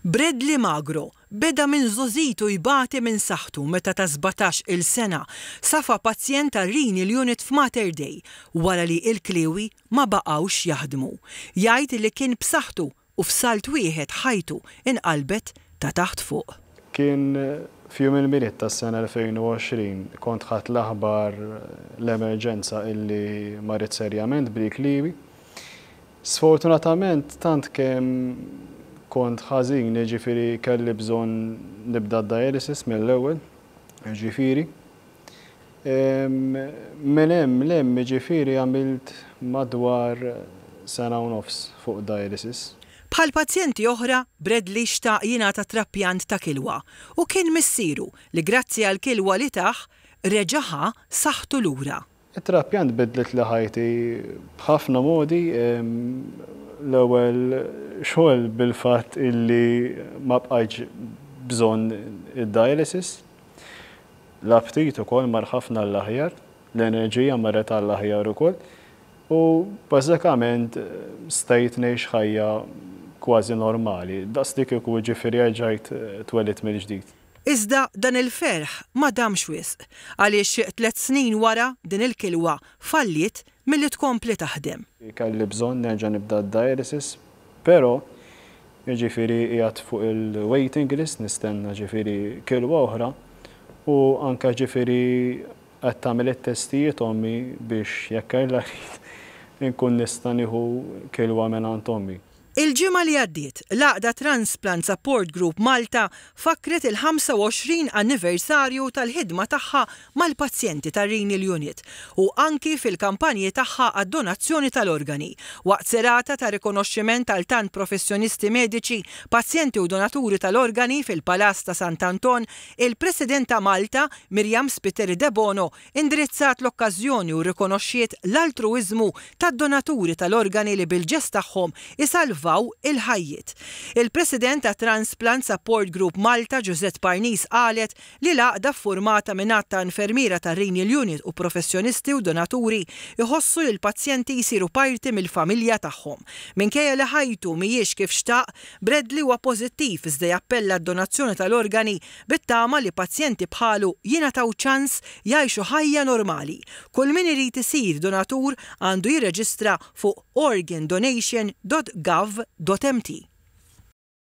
Bradley Magro beda minn żożitu jbati minn saħħtu meta ta' 17-il sena safa pazjent tar-renal unit f'Mater Dei wara li l-kliewi ma baqgħux jaħdmu. Jgħid li kien b'saħħtu u f'salt wieħed ħajtu inqalbet ta' taħt fuq. Kien f'jum il-miliet tas-sena 2020 kont ħadt l-aħbar l-emerġenza illi marit serjament bil-kliewi. Sfortunatament tant kemm kont ħażin, ġifieri kelli bżonn nibda d-dialysis mill-ewwel, ġifieri. Minn hemm ġifieri għamilt madwar sena u nofs fuq dialysis. Bħal pazjenti oħra, Bradley xtaq jingħata trappjant ta' kilwa u kien missieru li grazzi għal kilwa li taħ reġaħa saħħtu lura. It-trappjant bidlet li ħajti b'ħafna modi. L-ewwel xogħol bil-fatt illi ma bqajtx bżonn id-dialysis. L-aptit ukoll mar ħafna l-aħjar, l-enerġija marret għall-aħjar ukoll. U bażikament stajt ngħix ħajja kważi normali. Daqsdik kieku ġifieri ġejt twellit mill-ġdid. Iżda dan il-ferħ ma damx wisq għaliex 3 snin wara din il-kilwa falliet milli tkompli taħdem. Kelli bżonn nerġa' nibda d-dialysis, però ġifieri qiegħed fuq il-waiting list nistenna ġifieri kilwa oħra u anke ġifieri qed tagħmel it-testijiet ommi biex jekk kellha inkun nista' nieħu kilwa mingħand ommi. Il-ġimgħa li għaddiet l-Għaqda Transplant Support Group Malta fakkret il-25 anniversarju tal-ħidma tagħha mal-pazjenti tar-renal unit u anki fil-kampanji tagħha għad-donazzjoni tal-organi. Waqt serata ta' rikonoxximent tal tant professjonisti mediċi, pazjenti u donaturi tal-organi fil-Palas ta' Sant'Anton, il-President ta' Malta, Mirjam Spiteri De Bono, indirizzat l-okkażjoni u rikonoxxiet l-altruiżmu tad-donaturi tal-organi li bil-ġest tagħhom isalvu il-ħajjiet. Il-President ta' Transplant Support Group Malta, Giuseppe Parnis, qalet li l-għaqda ffurmata minn ta' infermiera ta' renal unit u professjonisti u donaturi iħossu li l-pazjenti jsiru parti mill-familja tagħhom. Minkejja li ħajtu mhijiex kif xtaq, Bradley huwa pożittiv iżda jappella d-donazzjoni tal-organi bit-tama li pazjenti bħalu jingħataw ċans jgħixu ħajja normali. Kull min irid isir donatur għandu jirreġistra fuq organdonation.gov.mt.